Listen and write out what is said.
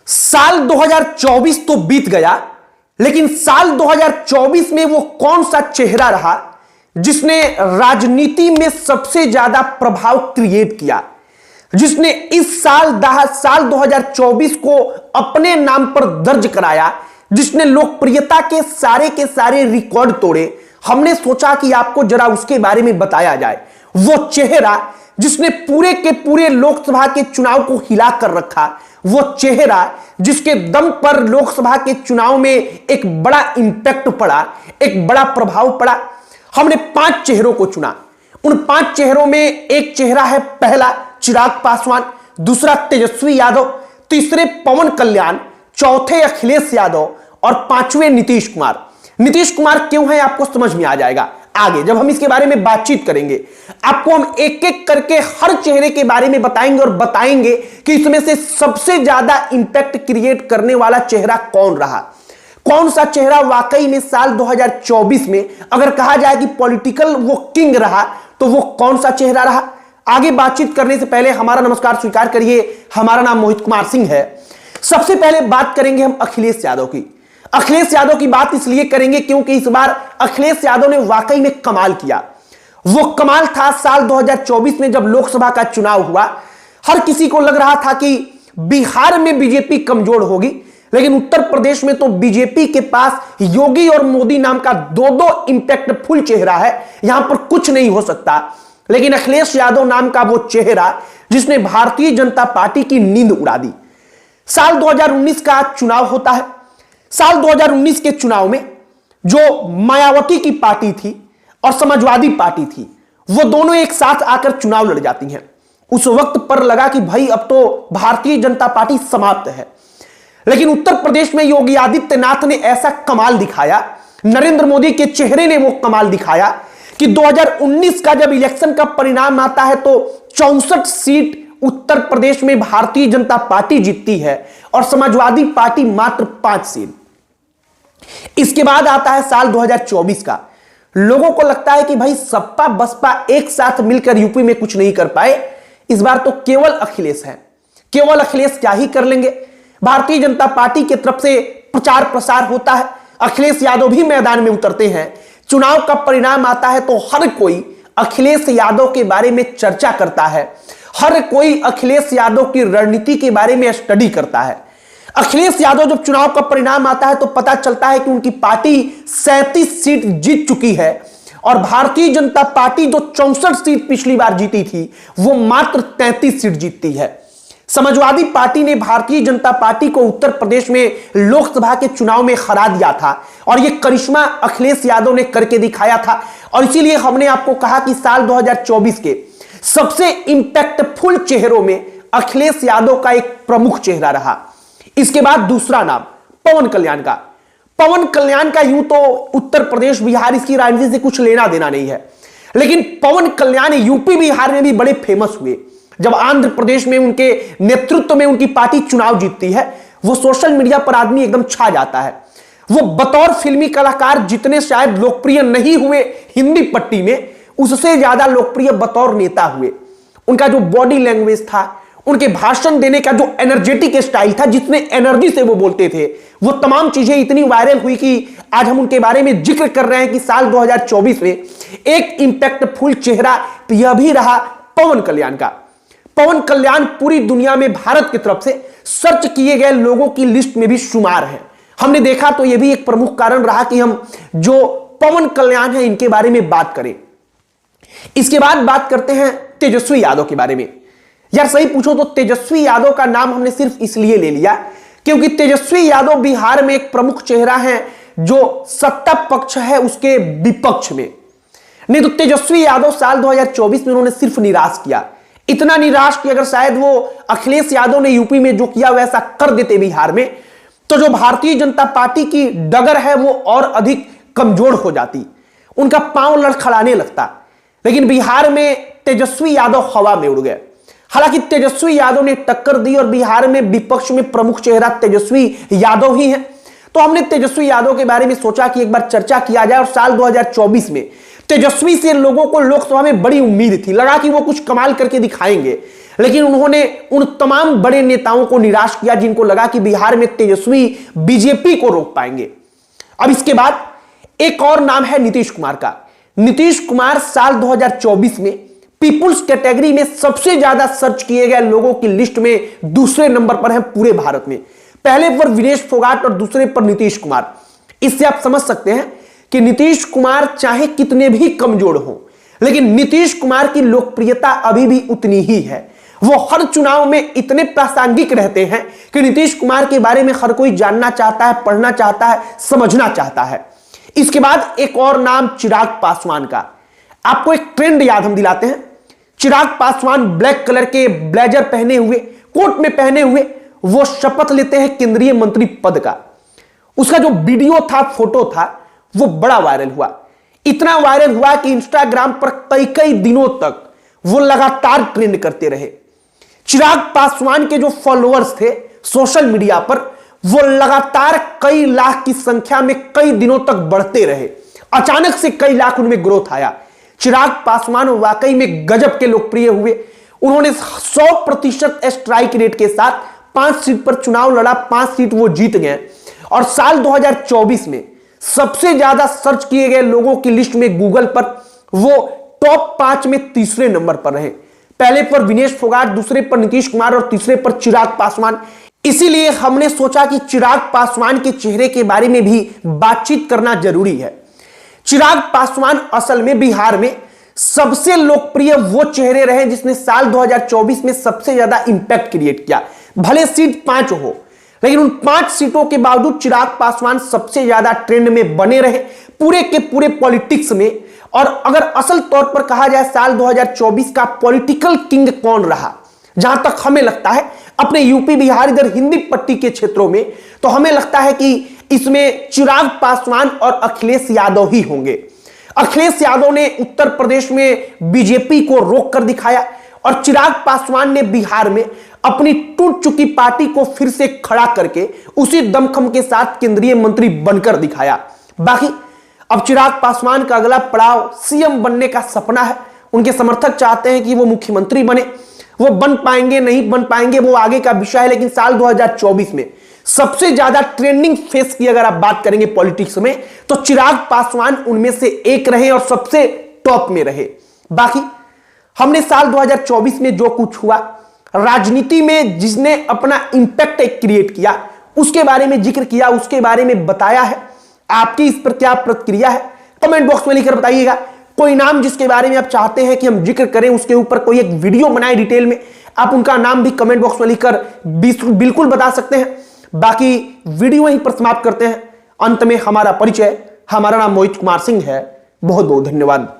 साल 2024 तो बीत गया, लेकिन साल 2024 में वो कौन सा चेहरा रहा जिसने राजनीति में सबसे ज्यादा प्रभाव क्रिएट किया, जिसने इस साल 2024 को अपने नाम पर दर्ज कराया, जिसने लोकप्रियता के सारे रिकॉर्ड तोड़े। हमने सोचा कि आपको जरा उसके बारे में बताया जाए। वो चेहरा जिसने पूरे के पूरे लोकसभा के चुनाव को हिला कर रखा, वो चेहरा जिसके दम पर लोकसभा के चुनाव में एक बड़ा इंपैक्ट पड़ा, एक बड़ा प्रभाव पड़ा। हमने 5 चेहरों को चुना। उन 5 चेहरों में एक चेहरा है, पहला चिराग पासवान, दूसरा तेजस्वी यादव, तीसरे पवन कल्याण, चौथे अखिलेश यादव और 5वें नीतीश कुमार। नीतीश कुमार क्यों है आपको समझ में आ जाएगा आगे जब हम इसके बारे में बातचीत करेंगे। आपको हम एक एक करके हर चेहरे के बारे में बताएंगे और बताएंगे कि इसमें से सबसे ज्यादा इंपैक्ट क्रिएट करने वाला चेहरा कौन रहा, कौन सा चेहरा वाकई में साल 2024 में अगर कहा जाए कि पॉलिटिकल वो किंग रहा तो वो कौन सा चेहरा रहा। आगे बातचीत करने से पहले हमारा नमस्कार स्वीकार करिए। हमारा नाम मोहित कुमार सिंह है। सबसे पहले बात करेंगे हम अखिलेश यादव की। अखिलेश यादव की बात इसलिए करेंगे क्योंकि इस बार अखिलेश यादव ने वाकई में कमाल किया। वो कमाल था साल 2024 में जब लोकसभा का चुनाव हुआ। हर किसी को लग रहा था कि बिहार में बीजेपी कमजोर होगी, लेकिन उत्तर प्रदेश में तो बीजेपी के पास योगी और मोदी नाम का दो इंपैक्टफुल चेहरा है, यहां पर कुछ नहीं हो सकता। लेकिन अखिलेश यादव नाम का वो चेहरा जिसने भारतीय जनता पार्टी की नींद उड़ा दी। साल 2019 का चुनाव होता है। साल 2019 के चुनाव में जो मायावती की पार्टी थी और समाजवादी पार्टी थी, वो दोनों एक साथ आकर चुनाव लड़ जाती हैं। उस वक्त पर लगा कि भाई अब तो भारतीय जनता पार्टी समाप्त है। लेकिन उत्तर प्रदेश में योगी आदित्यनाथ ने ऐसा कमाल दिखाया, नरेंद्र मोदी के चेहरे ने वो कमाल दिखाया कि 2019 का जब इलेक्शन का परिणाम आता है तो 64 सीट उत्तर प्रदेश में भारतीय जनता पार्टी जीतती है और समाजवादी पार्टी मात्र 5 सीट। इसके बाद आता है साल 2024 का। लोगों को लगता है कि भाई सपा बसपा एक साथ मिलकर यूपी में कुछ नहीं कर पाए, इस बार तो केवल अखिलेश है। केवल अखिलेश क्या ही कर लेंगे। भारतीय जनता पार्टी की तरफ से प्रचार प्रसार होता है, अखिलेश यादव भी मैदान में उतरते हैं। चुनाव का परिणाम आता है तो हर कोई अखिलेश यादव के बारे में चर्चा करता है, हर कोई अखिलेश यादव की रणनीति के बारे में स्टडी करता है। अखिलेश यादव जब चुनाव का परिणाम आता है तो पता चलता है कि उनकी पार्टी 37 सीट जीत चुकी है और भारतीय जनता पार्टी जो 64 सीट पिछली बार जीती थी वो मात्र 33 सीट जीतती है। समाजवादी पार्टी ने भारतीय जनता पार्टी को उत्तर प्रदेश में लोकसभा के चुनाव में हरा दिया था और यह करिश्मा अखिलेश यादव ने करके दिखाया था। और इसीलिए हमने आपको कहा कि साल 2024 के सबसे इंपैक्टफुल चेहरों में अखिलेश यादव का एक प्रमुख चेहरा रहा। इसके बाद दूसरा नाम पवन कल्याण का। पवन कल्याण का यूं तो उत्तर प्रदेश बिहार इसकी राजनीति से कुछ लेना देना नहीं है, लेकिन पवन कल्याण यूपी बिहार में भी बड़े फेमस हुए। जब आंध्र प्रदेश में उनके नेतृत्व में उनकी पार्टी चुनाव जीतती है, वो सोशल मीडिया पर आदमी एकदम छा जाता है। वो बतौर फिल्मी कलाकार जितने शायद लोकप्रिय नहीं हुए हिंदी पट्टी में, उससे ज्यादा लोकप्रिय बतौर नेता हुए। उनका जो बॉडी लैंग्वेज था, उनके भाषण देने का जो एनर्जेटिक स्टाइल था, जितने एनर्जी से वो बोलते थे, वो तमाम चीजें इतनी वायरल हुई कि आज हम उनके बारे में जिक्र कर रहे हैं कि साल 2024 में एक इंपैक्टफुल चेहरा यह भी रहा पवन कल्याण का। पवन कल्याण पूरी दुनिया में भारत की तरफ से सर्च किए गए लोगों की लिस्ट में भी शुमार है। हमने देखा तो यह भी एक प्रमुख कारण रहा कि हम जो पवन कल्याण है इनके बारे में बात करें। इसके बाद बात करते हैं तेजस्वी यादव के बारे में। यार सही पूछो तो तेजस्वी यादव का नाम हमने सिर्फ इसलिए ले लिया क्योंकि तेजस्वी यादव बिहार में एक प्रमुख चेहरा है जो सत्ता पक्ष है उसके विपक्ष में। नहीं तो तेजस्वी यादव साल 2024 में उन्होंने सिर्फ निराश किया, इतना निराश कि अगर शायद वो अखिलेश यादव ने यूपी में जो किया वैसा कर देते बिहार में, तो जो भारतीय जनता पार्टी की डगर है वो और अधिक कमजोर हो जाती, उनका पांव लड़खड़ाने लगता। लेकिन बिहार में तेजस्वी यादव हवा में उड़ गए। हालांकि तेजस्वी यादव ने टक्कर दी और बिहार में विपक्ष में प्रमुख चेहरा तेजस्वी यादव ही है। तो हमने तेजस्वी यादव के बारे में सोचा कि एक बार चर्चा किया जाए और साल 2024 में तेजस्वी से लोगों को लोकसभा में बड़ी उम्मीद थी, लगा कि वो कुछ कमाल करके दिखाएंगे, लेकिन उन्होंने उन तमाम बड़े नेताओं को निराश किया जिनको लगा कि बिहार में तेजस्वी बीजेपी को रोक पाएंगे। अब इसके बाद एक और नाम है नीतीश कुमार का। नीतीश कुमार साल 2024 में पीपुल्स कैटेगरी में सबसे ज्यादा सर्च किए गए लोगों की लिस्ट में दूसरे नंबर पर हैं पूरे भारत में। पहले पर विनेश फोगाट और दूसरे पर नीतीश कुमार। इससे आप समझ सकते हैं कि नीतीश कुमार चाहे कितने भी कमजोर हों, लेकिन नीतीश कुमार की लोकप्रियता अभी भी उतनी ही है। वो हर चुनाव में इतने प्रासंगिक रहते हैं कि नीतीश कुमार के बारे में हर कोई जानना चाहता है, पढ़ना चाहता है, समझना चाहता है। इसके बाद एक और नाम चिराग पासवान का। आपको एक ट्रेंड याद हम दिलाते हैं। चिराग पासवान ब्लैक कलर के ब्लेजर पहने हुए, कोट में पहने हुए वो शपथ लेते हैं केंद्रीय मंत्री पद का। उसका जो वीडियो था, फोटो था, वो बड़ा वायरल हुआ। इतना वायरल हुआ कि इंस्टाग्राम पर कई कई दिनों तक वो लगातार ट्रेंड करते रहे। चिराग पासवान के जो फॉलोअर्स थे सोशल मीडिया पर, वो लगातार कई लाख की संख्या में कई दिनों तक बढ़ते रहे। अचानक से कई लाख उनमें ग्रोथ आया। चिराग पासवान वाकई में गजब के लोकप्रिय हुए। उन्होंने 100% स्ट्राइक रेट के साथ 5 सीट पर चुनाव लड़ा, 5 सीट वो जीत गए। और साल 2024 में सबसे ज्यादा सर्च किए गए लोगों की लिस्ट में गूगल पर वो टॉप 5 में तीसरे नंबर पर रहे। पहले पर विनेश फोगाट, दूसरे पर नीतीश कुमार और तीसरे पर चिराग पासवान। इसीलिए हमने सोचा कि चिराग पासवान के चेहरे के बारे में भी बातचीत करना जरूरी है। चिराग पासवान असल में बिहार में सबसे लोकप्रिय वो चेहरे रहे जिसने साल 2024 में सबसे ज्यादा इंपैक्ट क्रिएट किया। भले सीट 5 हो, लेकिन उन 5 सीटों के बावजूद चिराग पासवान सबसे ज्यादा ट्रेंड में बने रहे पूरे के पूरे पॉलिटिक्स में। और अगर असल तौर पर कहा जाए साल 2024 का पॉलिटिकल किंग कौन रहा, जहां तक हमें लगता है अपने यूपी बिहार इधर हिंदी पट्टी के क्षेत्रों में, तो हमें लगता है कि इसमें चिराग पासवान और अखिलेश यादव ही होंगे। अखिलेश यादव ने उत्तर प्रदेश में बीजेपी को रोक कर दिखाया और चिराग पासवान ने बिहार में अपनी टूट चुकी पार्टी को फिर से खड़ा करके उसी दमखम के साथ केंद्रीय मंत्री बनकर दिखाया। बाकी अब चिराग पासवान का अगला पड़ाव सीएम बनने का सपना है। उनके समर्थक चाहते हैं कि वो मुख्यमंत्री बने। वो बन पाएंगे नहीं बन पाएंगे वो आगे का विषय है, लेकिन साल 2024 में सबसे ज्यादा ट्रेंडिंग फेस की अगर आप बात करेंगे पॉलिटिक्स में, तो चिराग पासवान उनमें से एक रहे और सबसे टॉप में रहे। बाकी हमने साल 2024 में जो कुछ हुआ, राजनीति में जिसने अपना इंपैक्ट क्रिएट किया, उसके बारे में जिक्र किया, उसके बारे में बताया है। आपकी इस पर क्या प्रतिक्रिया है कमेंट बॉक्स में लिखकर बताइएगा। कोई नाम जिसके बारे में आप चाहते हैं कि हम जिक्र करें, उसके ऊपर कोई एक वीडियो बनाए डिटेल में, आप उनका नाम भी कमेंट बॉक्स में लिखकर बिल्कुल बता सकते हैं। बाकी वीडियो यहीं पर समाप्त करते हैं। अंत में हमारा परिचय, हमारा नाम मोहित कुमार सिंह है। बहुत बहुत धन्यवाद।